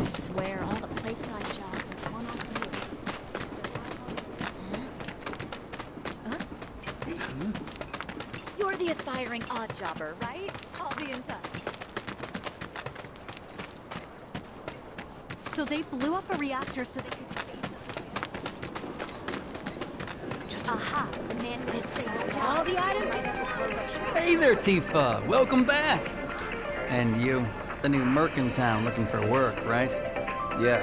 swear all the plate-side jobs are one off the You're the aspiring odd jobber, right? I'll be in touch. So they blew up a reactor so they could save them. Just aha, the man who saved all the items you have to close up shop. Hey there, Tifa. Welcome back. And you, the new merc in town looking for work, right? Yeah.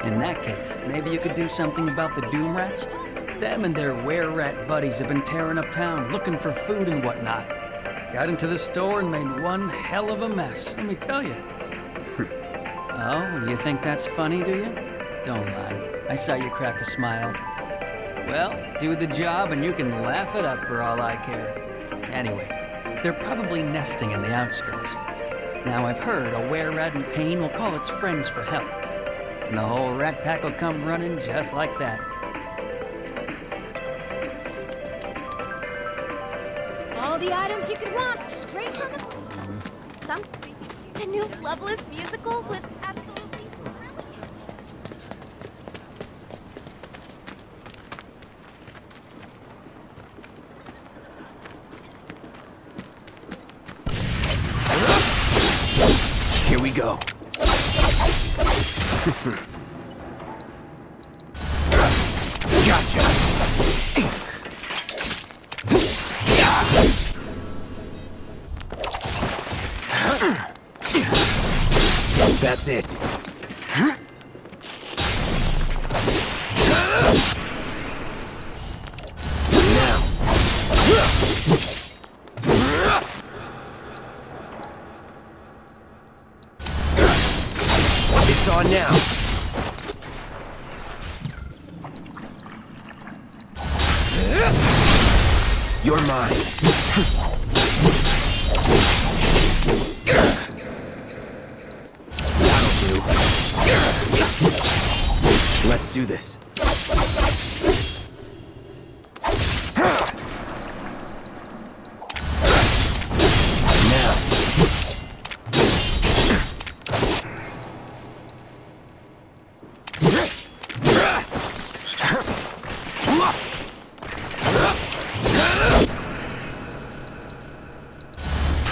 In that case, maybe you could do something about the Doom Rats? Them and their were-rat buddies have been tearing up town looking for food and whatnot. Got into the store and made one hell of a mess, let me tell you. Oh, you think that's funny, do you? Don't lie. I saw you crack a smile. Well, do the job and you can laugh it up for all I care. Anyway, they're probably nesting in the outskirts. Now I've heard a were-rat in pain will call its friends for help. And the whole rat pack will come running just like that. All the items you could want, straight from the... Some creepy... The new Loveless musical was absolutely brilliant. Here we go. Gotcha. That's it. Now. It's on now. You're mine. Let's do this.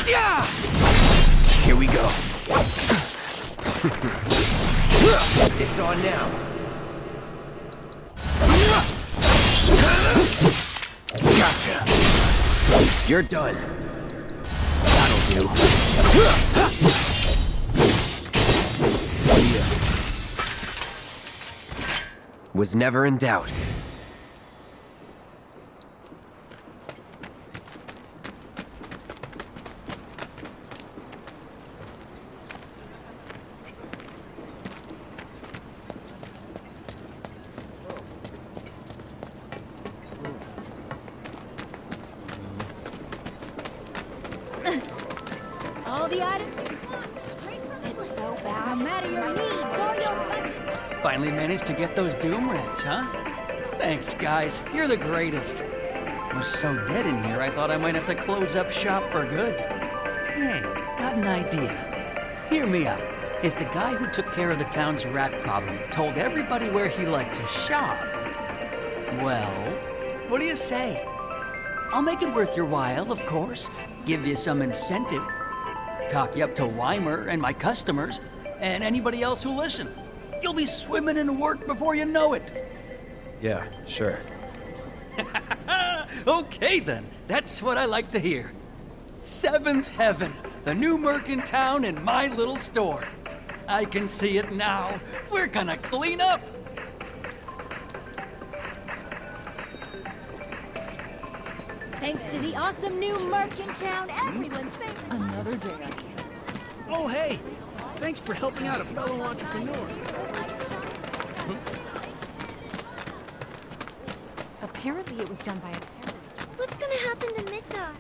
Now. Here we go. It's on now. Gotcha. You're done. That'll do. Yeah. Was never in doubt. All the items you want, straight from the... It's so bad. No matter your needs or your budget. Finally managed to get those Doom Rats, huh? Thanks, guys. You're the greatest. It was so dead in here, I thought I might have to close up shop for good. Hey, got an idea. Hear me out. If the guy who took care of the town's rat problem told everybody where he liked to shop, well, what do you say? I'll make it worth your while, of course. Give you some incentive. Talk you up to Weimer and my customers, and anybody else who listen. You'll be swimming in work before you know it. Yeah, sure. Okay then, that's what I like to hear. Seventh Heaven, the new merc in town and my little store. I can see it now. We're gonna clean up. Thanks to the awesome new merc in town, everyone's favorite. Another day on campus. Oh, hey! Thanks for helping out a fellow entrepreneur. Apparently it was done by a terrorist. What's gonna happen to Mika?